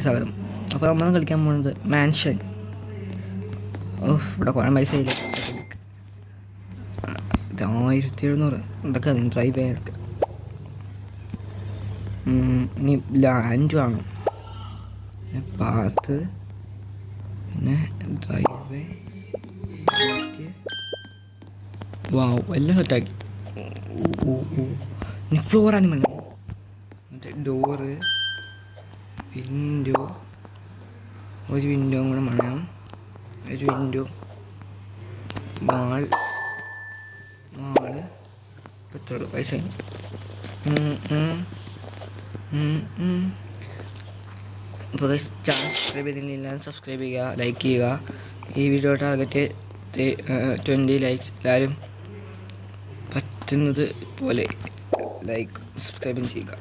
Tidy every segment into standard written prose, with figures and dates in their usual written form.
ചാനലിലേക്ക് സ്വാഗതം. അപ്പോൾ നമ്മൾ കളിക്കാൻ പോകുന്നത് മാൻഷൻ. ഇവിടെ കുറേ പൈസ ഇല്ല. 1700 എന്തൊക്കെ അതിന് ഡ്രൈവ് ചെയ്യാനൊക്കെ. ഇനി ലാൻഡ് വേണം, പിന്നെ പാത്ത്, പിന്നെ ഡ്രൈവേ. വാവ്, എല്ലാം സെറ്റാക്കി. ഇനി ഫ്ലോർ ആനിമൽ, മറ്റേ ഡോറ്, വിൻഡോ, ഒരു വിൻഡോ കൂടെ വേണം, ഒരു വിൻഡോ, മാള് എത്ര പൈസ. ഇപ്പോൾ സബ്സ്ക്രൈബ് ചെയ്തില്ല, സബ്സ്ക്രൈബ് ചെയ്യുക, ലൈക്ക് ചെയ്യുക. ഈ വീഡിയോ ടാർഗറ്റ് 20 ലൈക്സ്. എല്ലാവരും പറ്റുന്നത് പോലെ ലൈക്ക് സബ്സ്ക്രൈബും ചെയ്യുക.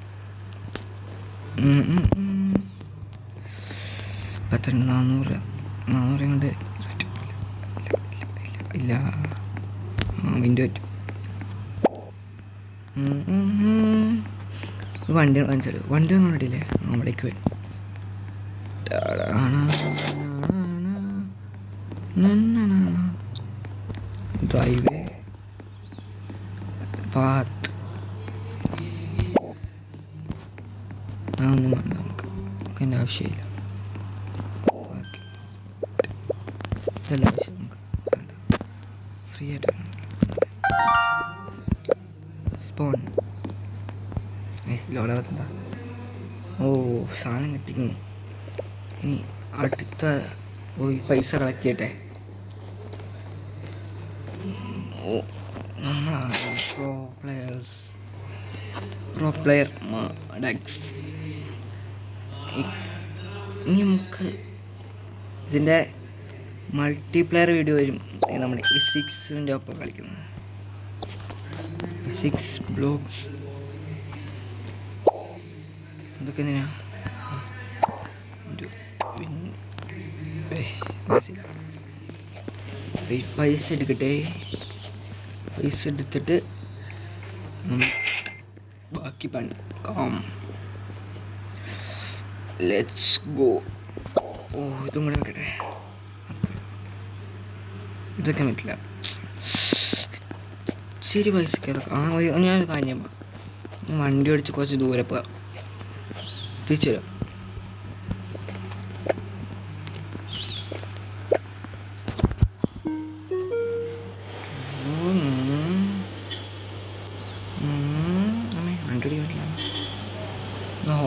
400 കൊണ്ട് ഇല്ല. വിൻഡോ പറ്റും. വണ്ടി കാണിച്ചാൽ വണ്ടി ഒന്നും ഇടില്ലേ അവിടേക്ക് വരും. ഡ്രൈവേ, പാത്ത്, ഒന്നും വേണ്ട നമുക്ക് അതിൻ്റെ ആവശ്യമില്ല. ഇതെല്ലാം ആവശ്യം നമുക്ക് ഫ്രീ ആയിട്ട് സ്പോൺ ലോടാകത്തില്ല. സാധനം കിട്ടിക്കുന്നു. ഇനി അടുത്ത പോയി പൈസ കളക്ട് ചെയ്യട്ടെ. നമ്മളാണ് പ്രോ പ്ലെയർ ഡെക്സ്. ഇനി നമുക്ക് ഇതിൻ്റെ മൾട്ടിപ്ലെയർ വീഡിയോ വരും. നമ്മൾ ഈ 6ൻ്റെ ഒപ്പം കളിക്കുന്നു. 6 ബ്ലോക്സ് ഇതൊക്കെ എന്തിനാ? പൈസ എടുക്കട്ടെ. പൈസ എടുത്തിട്ട് നമ്മൾ ബാക്കി പണിക്കാം. Let's go. ഇതും കൂടെ വെക്കട്ടെ. ഇതൊക്കെ പറ്റില്ല. ശരി, പൈസക്ക് അതൊക്കെ ഞാനൊരു കാര്യം വണ്ടി ഓടിച്ച് കുറച്ച് ദൂരെ പോകാം. തിരിച്ചു വരാം.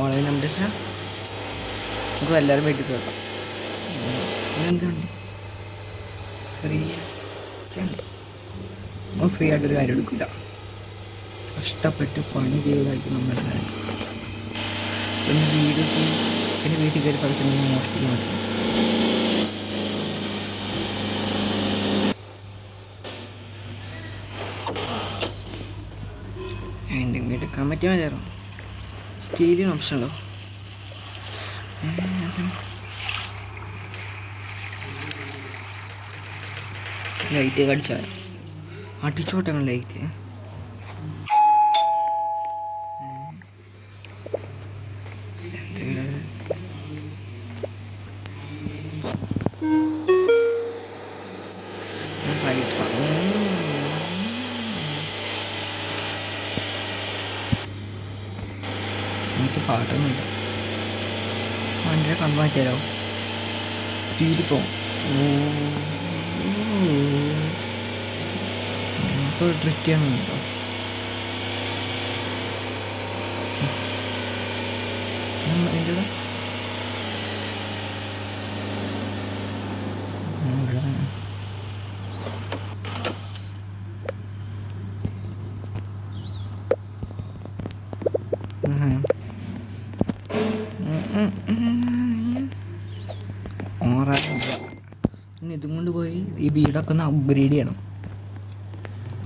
ഓൺലൈൻ നമ്പർ നമുക്ക് എല്ലാവരും വീട്ടിൽ കേൾക്കാം. എന്താണ് ഫ്രീ ആയിട്ടൊരു കാര്യം എടുക്കില്ല. കഷ്ടപ്പെട്ട് പണി ചെയ്തതായിരിക്കും നമ്മുടെ കാര്യം. പിന്നെ വീട്ടിൽ കയറി കളിക്കുന്നത് മോഷ്ടിക്കാൻ പറ്റും. എന്തെങ്കിലും എടുക്കാൻ പറ്റിയാൽ മതിയായിരുന്നു. സ്റ്റീലിന് ഓപ്ഷൻ ഉണ്ടോ? ലൈറ്റ് കടിച്ചാൽ അടിച്ചോട്ടെ ലൈറ്റ്. എനിക്ക് പാട്ടൊന്നുമില്ല. വണ്ടിയുടെ കമ്പ് മാറ്റിയാലോ? സ്പീഡിൽ പോവും. ഇപ്പോൾ ഡ്രിഫ്റ്റ് ചെയ്യാനുണ്ടോ? എൻ്റെ പിന്നെ ഇതും കൊണ്ട് പോയി ഈ വീടൊക്കെ ഒന്ന് അപ്ഗ്രേഡ് ചെയ്യണം.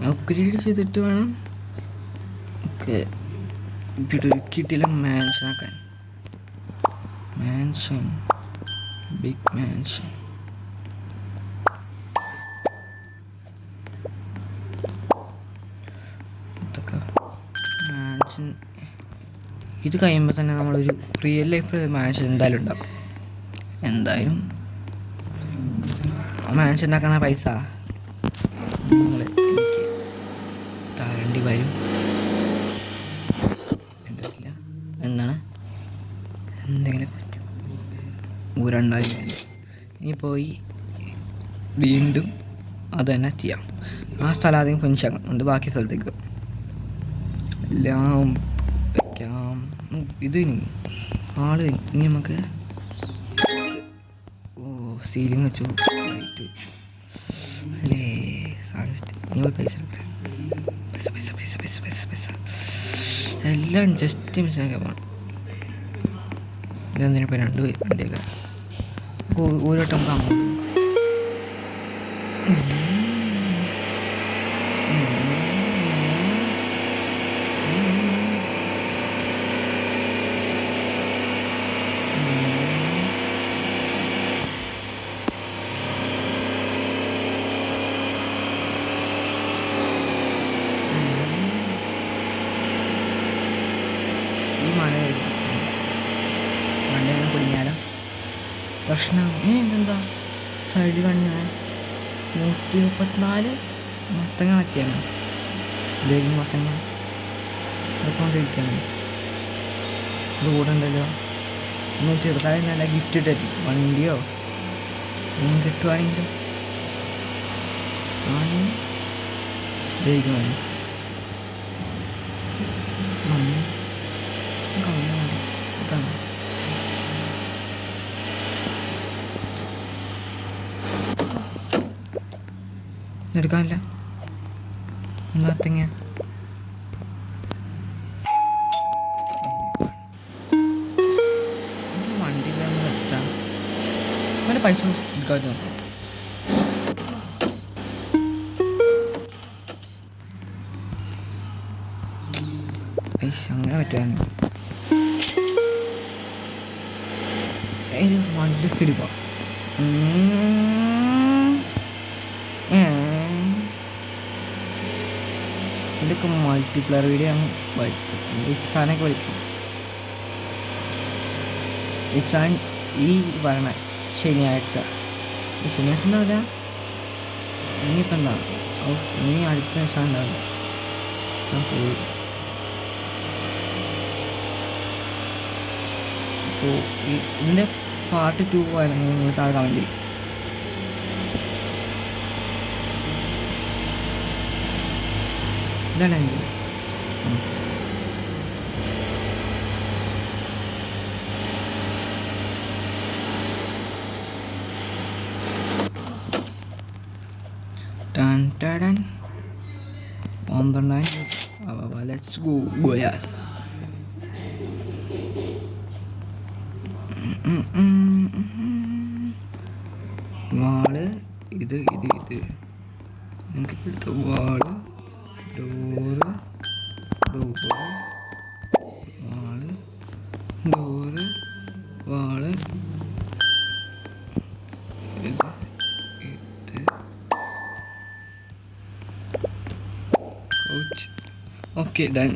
അപ്ഗ്രേഡ് ചെയ്തിട്ട് വേണം ഒക്കെ വീടൊരുക്കിയിട്ടില്ല മാൻഷനാക്കാൻ. Mansion, big mansion. ഇതൊക്കെ മാൻഷൻ ഇത് കഴിയുമ്പോൾ തന്നെ നമ്മളൊരു റിയൽ ലൈഫ് മാൻഷൻ എന്തായാലും ഉണ്ടാക്കും. എന്തായാലും മാൻഷൻ ഉണ്ടാക്കുന്ന പൈസ നിങ്ങൾ താഴേണ്ടി വരും. എന്താണ് എന്തെങ്കിലും ഊരുണ്ടായി ഇനി പോയി വീണ്ടും അത് തന്നെ ചെയ്യാം. ആ സ്ഥലം ആദ്യം ഫിനിഷ് ആക്കാം, അത് ബാക്കി സ്ഥലത്തേക്ക് എല്ലാം വയ്ക്കാം. ഇത് ആള് ഇനി നമുക്ക് സീലിംഗ് വെച്ചു, ലൈറ്റ് വെച്ചു അല്ലേ. ഇനി പോയി പൈസ പൈസ പൈസ പൈസ പൈസ പൈസ പൈസ എല്ലാം ജസ്റ്റ് മിസ്സാക്കാൻ പോകണം. ഇതെന്തിനിപ്പോൾ 2 വണ്ടിയൊക്കെ ഒരു വട്ടം കാണും. പ്രശ്നം ഇതെന്താ സൈഡ് കണ്ണ് 134 മത്തങ്ങളൊക്കെയാണ്. ഇതേക്കും മത്തങ്ങ അതൊക്കൊണ്ടിരിക്കുകയാണ്. ഇത് കൂടെ ഉണ്ടല്ലോ 120 നല്ല ഗിഫ്റ്റ് ഇട്ടായിരിക്കും. വണ്ടിയോ ഒന്നും കിട്ടുവാണെങ്കിൽ ഇതായിരിക്കും എടുക്കാനില്ല. എന്താ വണ്ടിയിലൊന്ന് വെച്ചാൽ അങ്ങനെ പൈസ എടുക്കാതെ അങ്ങനെ പറ്റുവാണ്. വണ്ടി സ്പീഡിൽ പോവാം. ഇതൊക്കെ മൾട്ടിപ്ലെയർ വീഡിയോ ആണ്. ഇസാനൊക്കെ വിളിക്കും. ഇസാൻ ഈ പറഞ്ഞ ശനിയാഴ്ച ഉണ്ടാവില്ല. ഇനിയിപ്പോൾ എന്താ ഇനി അടുത്ത ഇസാൻ ഉണ്ടാവില്ല. അപ്പോൾ ഇതിൻ്റെ പാർട്ട് 2 ആണെങ്കിൽ നിങ്ങൾ താഴെ കമൻറ്റ് ചെയ്യും. ഇതാണ് എൻ്റെ ലെറ്റ്സ് ഗോ ഗോയാസ്. വാള് ഇത് നിങ്ങൾക്ക് എടുത്ത വാള് ഡോറ് വാള് ഡോറ് വാള് ഇത് കോച്ച്. Okay done.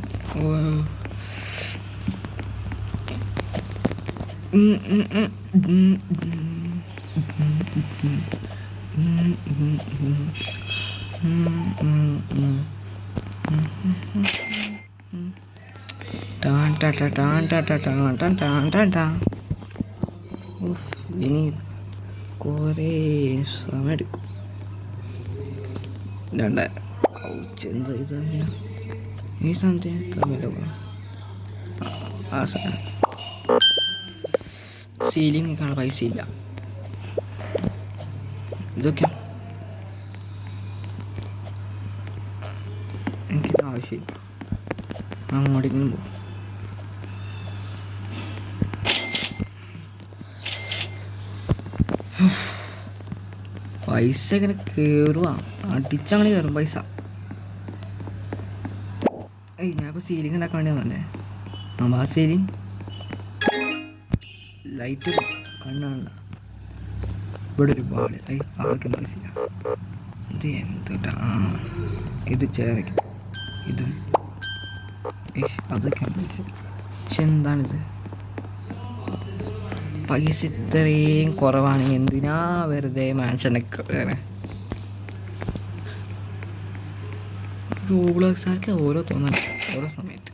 ഇനി കുറേ സമയം എടുക്കും. എന്താ ഇത് തന്നെയാണ് ഈ സാധനത്തിന് എത്ര വില പോകണം. ആ സാധനം സീലിംഗ് കാണാൻ പൈസ ഇല്ല. ഇതൊക്കെ എനിക്കിത് ആവശ്യമില്ല. അങ്ങോട്ടേക്കും പോകും. പൈസ ഇങ്ങനെ കയറുക, അടിച്ചങ്ങനെ കയറും പൈസ. ഞാനിപ്പോൾ സീലിംഗ് ഉണ്ടാക്കാൻ വേണ്ടി വന്നല്ലേ. ആ സീലിംഗ് ലൈറ്റ് കണ്ണാണ്ട. ഇവിടെ ഒരു ബാള് അതൊക്കെ പൈസ. ഇത് എന്താ ഇത് ചേരയ്ക്കും ഇതും അതൊക്കെ പൈസ. എന്താണിത്? പൈസ ഇത്രയും കുറവാണ്, എന്തിനാ വെറുതെ മാൻഷനൊക്കെ. റോബ്ലോക്സാർക്ക് ഓരോ തോന്നണം ഓരോ സമയത്ത്.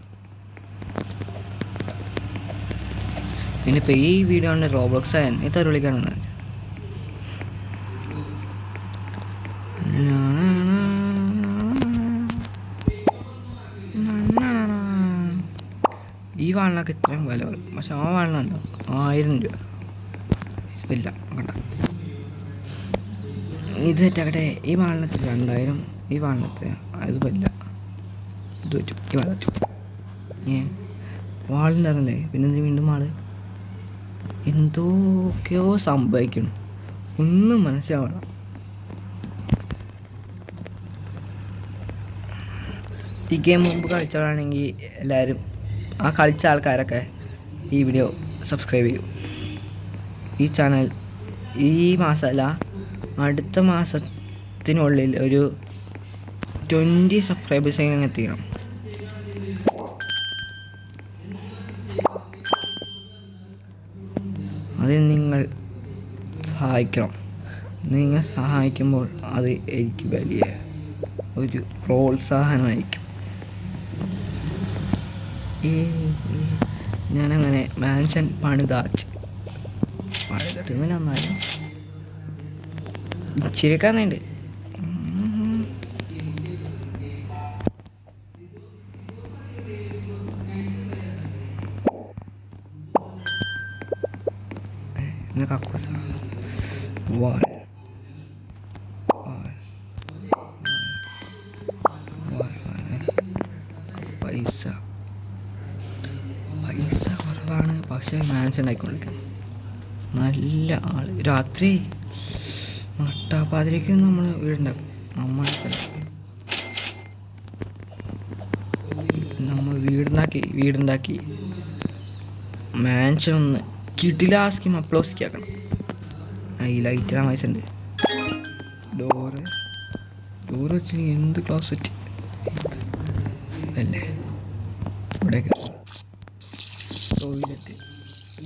പിന്നെ ഇപ്പോൾ ഈ വീഡിയോ കൊണ്ട് റോബ്ലോക്സ് എത്ര വിളിക്കാണെന്ന് ഈ വാളിനൊക്കെ ഇത്രയും വില വരും. പക്ഷെ ആ വാളിനുണ്ടോ 1000 രൂപ ഇല്ല കണ്ട. ഇത് സെറ്റാക്കട്ടെ. ഈ വാളിനത്തിൽ 2000, ഈ വാളിനത്തിൽ അത് പറ്റില്ല. ഇത് പറ്റും, ഈ വാൾ പറ്റും. വാളുണ്ടായിരുന്നല്ലേ, പിന്നെ വീണ്ടും വാള്. എന്തൊക്കെയോ സംഭവിക്കണം, ഒന്നും മനസ്സിലാവണം. ഈ ഗെയിം മുമ്പ് കളിച്ചവരാണെങ്കിൽ എല്ലാവരും, ആ കളിച്ച ആൾക്കാരൊക്കെ ഈ വീഡിയോ സബ്സ്ക്രൈബ് ചെയ്യും. ഈ ചാനൽ ഈ മാസമല്ല, അടുത്ത മാസത്തിനുള്ളിൽ ഒരു 20 സബ്സ്ക്രൈബേഴ്സ് എത്തിക്കണം. അത് നിങ്ങൾ സഹായിക്കണം. നിങ്ങൾ സഹായിക്കുമ്പോൾ അത് എനിക്ക് വലിയ ഒരു പ്രോത്സാഹനമായിരിക്കും. ഞാനങ്ങനെ മാൻഷൻ പണിതിട്ട് ഇങ്ങനെ വന്നാലും ഇച്ചിരിക്കാന്നുണ്ട്. കക്കൂസ വാൾ പൈസ കുറവാണ്, പക്ഷേ മാൻഷൻ ഉണ്ടായിക്കൊണ്ടിരിക്കണം. നല്ല ആൾ രാത്രി നട്ടാപ്പാതിരയ്ക്ക് നമ്മൾ വീടുണ്ടാക്കും. നമ്മൾ വീടുണ്ടാക്കി മാൻഷൻ ഒന്ന് കിടിലാസ്കി അപ്ലോസ്കി ആക്കണം. ഈ ലൈറ്റിടാൻ വയസ്സുണ്ട്. ഡോറ് വെച്ച് എന്ത് ക്ലോസറ്റ് അല്ലേ. ഇവിടെയൊക്കെ ടോയ്ലറ്റ്,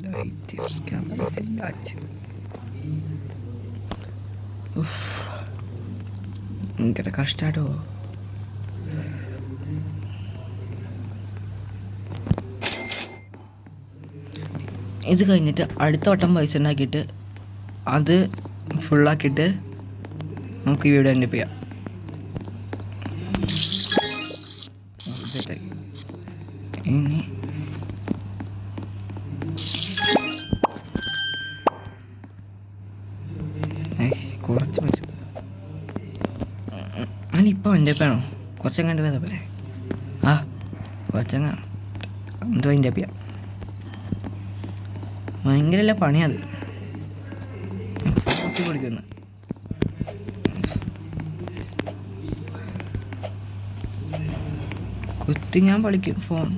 ലൈറ്റ്, ക്യാമറ സെറ്റ്. ഭയങ്കര കഷ്ടാട്ടോ. ഇത് കഴിഞ്ഞിട്ട് അടുത്ത വട്ടം പൈസ ഉണ്ടാക്കിയിട്ട് അത് ഫുള്ളാക്കിയിട്ട് നമുക്ക് ഈ വീഡിയോ എൻഡ് ചെയ്യാം. ഇനി കുറച്ച് പൈസ ഞാനിപ്പോൾ എൻ്റെ പേണോ കുറച്ചെങ്ങാണ്ട് വേദ പോലെ കുറച്ചെങ്ങ എന്തോ എൻ്റെ ചെയ്യാം. ഭയങ്കര പണിയത് കൊടുക്കുന്നു. കുത്തി ഞാൻ പഠിക്കും ഫോൺ.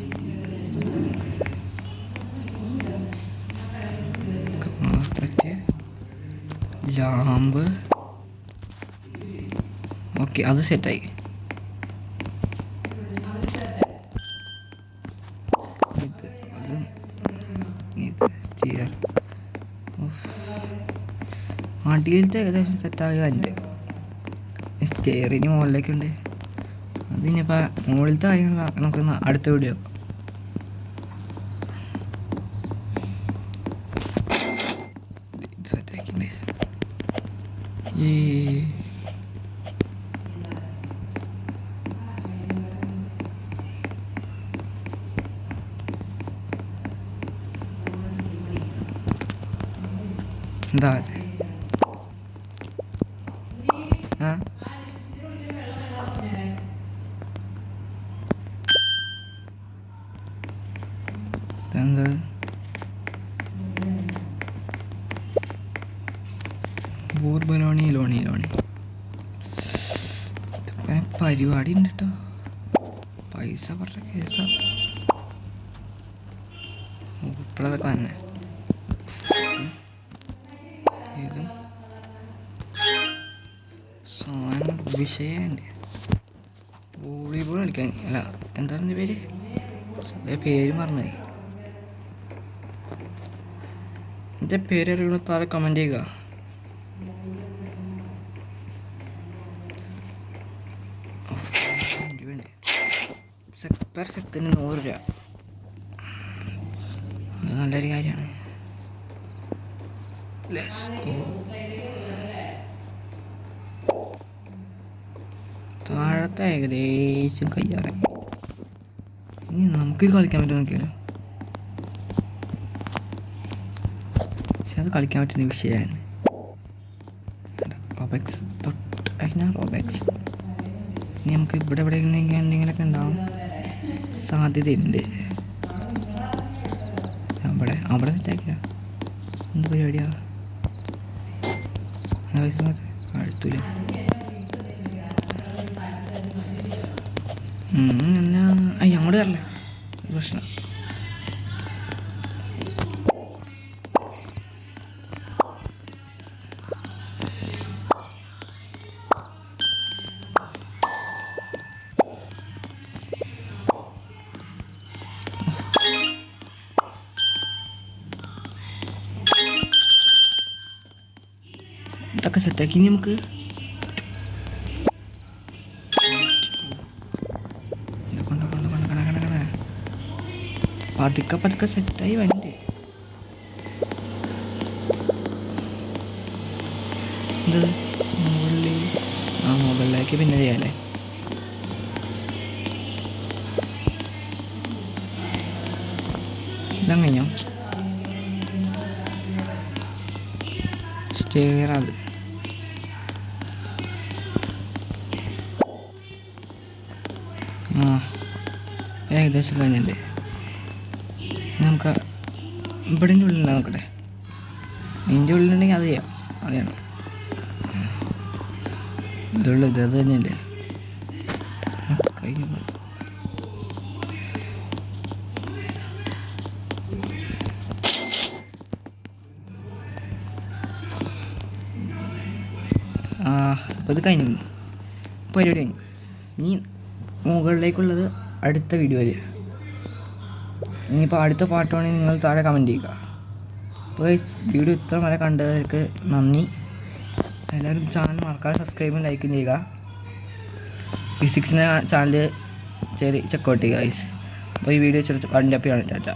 ലാമ്പ് ഓക്കെ, അത് സെറ്റായി. അടിയിലത്തെ ഏകദേശം സെറ്റാകുക. എൻ്റെ സ്റ്റെയറിന് മുകളിലേക്കുണ്ട്. അതിനിപ്പോൾ മുകളിലത്തെ കാര്യങ്ങൾ നമുക്ക് അടുത്ത വീഡിയോ. സെറ്റാക്കിണ്ട്. എന്താ എന്താ ബോർബലോണി ലോണി പരിപാടി ഉണ്ട് കേട്ടോ. പൈസ പറഞ്ഞ കേസാ ഇപ്പോഴതൊക്കെ വന്നെ. ഇതും സാധനം വിഷയമുണ്ട്. വോളിബോൾ കളിക്കാൻ അല്ല, എന്താണെന്ന് പേര് മറന്നുപോയി. എൻ്റെ പേര് അറിയണ താഴെ കമൻറ്റ് ചെയ്യുക. പെർ സെക്കൻഡ് 100 രൂപ. അത് നല്ലൊരു കാര്യമാണ്. താഴത്തെ ഏകദേശം കയ്യാറായി. ഇനി നമുക്കിത് കളിക്കാൻ പറ്റുമോ നോക്കിയാലോ. പക്ഷെ അത് കളിക്കാൻ പറ്റുന്ന വിഷയമാണ്. റോബക്സ് തൊട്ട് കഴിഞ്ഞാൽ റോബക്സ്. ഇനി നമുക്ക് ഇവിടെ എന്തെങ്കിലുമൊക്കെ ഉണ്ടാവും സാധ്യതയുണ്ട്. അവിടെ സെറ്റാക്കില്ല. എന്ത് പരിപാടിയാ പൈസ അടുത്തില്ല. എന്നാ അങ്ങോട്ട് തരല്ലേ പ്രശ്നം. ഇതൊക്കെ സെറ്റാക്കി നമുക്ക് പതുക്കെ സെറ്റായി വണ്ടി. ഇത് മുകളിലേക്ക് പിന്നെ ചെയ്യാല്ലേ. ഇതങ്ങനെയോ സ്റ്റെയർ. അത് ഏകദേശം കഴിഞ്ഞിട്ടുണ്ട്. നമുക്ക് ഇവിടെ ഉള്ളിൽ നോക്കട്ടെ. ഇതിൻ്റെ ഉള്ളിലുണ്ടെങ്കിൽ അത് ചെയ്യാം. അതാണ് ഇതുള്ളത്. അത് തന്നെയല്ലേ കഴിഞ്ഞു. അപ്പോൾ ഇത് കഴിഞ്ഞു, പരിപാടി കഴിഞ്ഞു. ഇനി മുകളിലേക്കുള്ളത് അടുത്ത വീഡിയോയിൽ. ഇനിയിപ്പോൾ അടുത്ത പാട്ട് വേണമെങ്കിൽ നിങ്ങൾ താഴെ കമൻറ്റ് ചെയ്യുക. അപ്പോൾ വീഡിയോ ഇത്ര വരെ കണ്ടവർക്ക് നന്ദി. എല്ലാവരും ചാനൽ മറക്കാതെ സബ്സ്ക്രൈബും ലൈക്കും ചെയ്യുക. ഫിസിക്സിൻ്റെ ചാനൽ ചെക്കൗട്ട് ചെയ്യുക ഗൈസ്. അപ്പോൾ ഈ വീഡിയോ ചെറുത്ത് വണ്ടി അപ്പിയാണ്. ടാറ്റ.